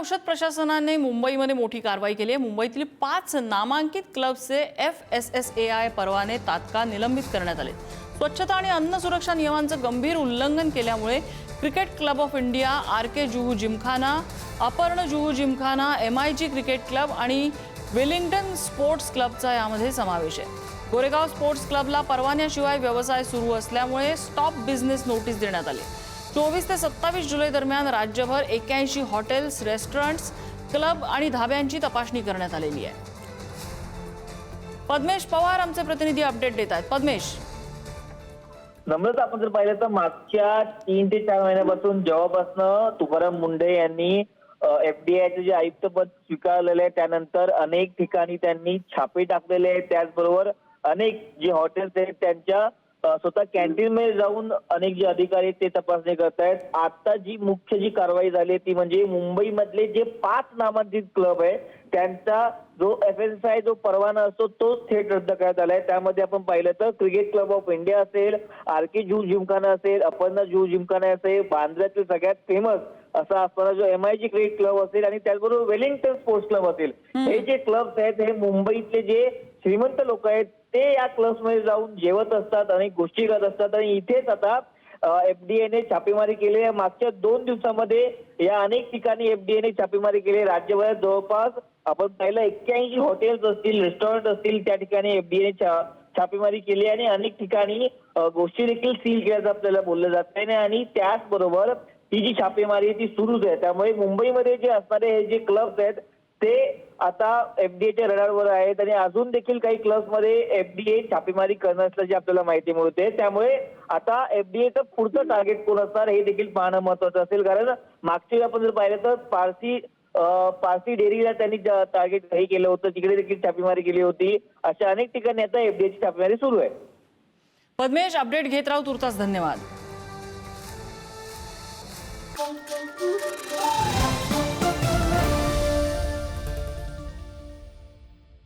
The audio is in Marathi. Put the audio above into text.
औषध प्रशासनाने मुंबईमध्ये मोठी कारवाई केली आहे। मुंबईतील 5 नामांकित क्लब्सचे FSSAI परवाने तात्काळ निलंबित करण्यात आले। स्वच्छता आणि अन्न सुरक्षा नियमांचं गंभीर उल्लंघन केल्यामुळे cricket club of India, RK Juhu Gymkhana, अपर्ण Juhu Gymkhana, MIG cricket club आणि वेलिंग्टन स्पोर्ट्स क्लबचा यामध्ये समावेश आहे। गोरेगाव स्पोर्ट्स क्लबला परवान्याशिवाय व्यवसाय सुरू असल्यामुळे स्टॉप बिझनेस नोटीस देण्यात आली। 24 ते 27 जुलै दरम्यान राज्यभर 81 हॉटेल्स, रेस्टॉरंट्स, क्लब आणि धाब्यांची तपासणी करण्यात आलेली आहे। पद्मेश पवार आमचे प्रतिनिधी अपडेट देत आहेत। पद्मेश, नम्रता, आपण जर पाहिलं तर मागच्या 3 ते 4 महिन्यापासून जेव्हापासून तुकाराम मुंढे यांनी FDIचे जे आयुक्तपद स्वीकारलेले आहे त्यानंतर अनेक ठिकाणी त्यांनी छापे टाकलेले आहेत। त्याचबरोबर अनेक जे हॉटेल्स आहेत त्यांच्या स्वतः कॅन्टीन मध्ये जाऊन अनेक जे अधिकारी आहेत ते तपासणी करतायत। आता जी मुख्य जी कारवाई झाली ती म्हणजे मुंबईमधले जे 5 नामांकित क्लब आहे त्यांचा जो FSSAI जो परवाना असतो तो थेट रद्द करण्यात आलाय। त्यामध्ये आपण पाहिलं तर क्रिकेट क्लब ऑफ इंडिया असेल, RK जुहू जिमखाना असेल, अपर्ण जुहू जिमखाना असेल, बांद्र्यातील सगळ्यात फेमस असा असणारा जो MIG क्रिकेट क्लब असेल आणि त्याचबरोबर वेलिंग्टन स्पोर्ट्स क्लब असेल, हे जे क्लब्स आहेत हे मुंबईतले जे श्रीमंत लोक आहेत ते या क्लब्स मध्ये जाऊन जेवत असतात, अनेक गोष्टी करत असतात आणि इथेच आता FDI ने छापेमारी केली आहे। मागच्या 2 दिवसांमध्ये या अनेक ठिकाणी FDI ने छापेमारी केली। राज्यभरात जवळपास आपण पाहिलं 81 हॉटेल्स असतील, रेस्टॉरंट असतील, त्या ठिकाणी FDI ने छापेमारी केली आणि अनेक ठिकाणी गोष्टी देखील सील केल्याचं आपल्याला बोललं जात आहे आणि त्याचबरोबर ही जी छापेमारी आहे ती सुरूच आहे। त्यामुळे मुंबईमध्ये जे असणारे हे जे क्लब्स आहेत ते आता FDIच्या रडारवर आहेत आणि अजून देखील काही क्लब्समध्ये FDI छापेमारी करणार असल्याची आपल्याला माहिती मिळते। त्यामुळे आता FDIचं पुढचं टार्गेट कोण असणार हे देखील पाहणं महत्त्वाचं असेल, कारण मागची आपण जर पाहिलं तर पारसी डेअरीला त्यांनी टार्गेट हे केलं होतं, तिकडे देखील छापेमारी केली होती। अशा अनेक ठिकाणी आता FDIची छापेमारी सुरू आहे। पद्मेश, अपडेट घेत राहू, तुर्तास धन्यवाद।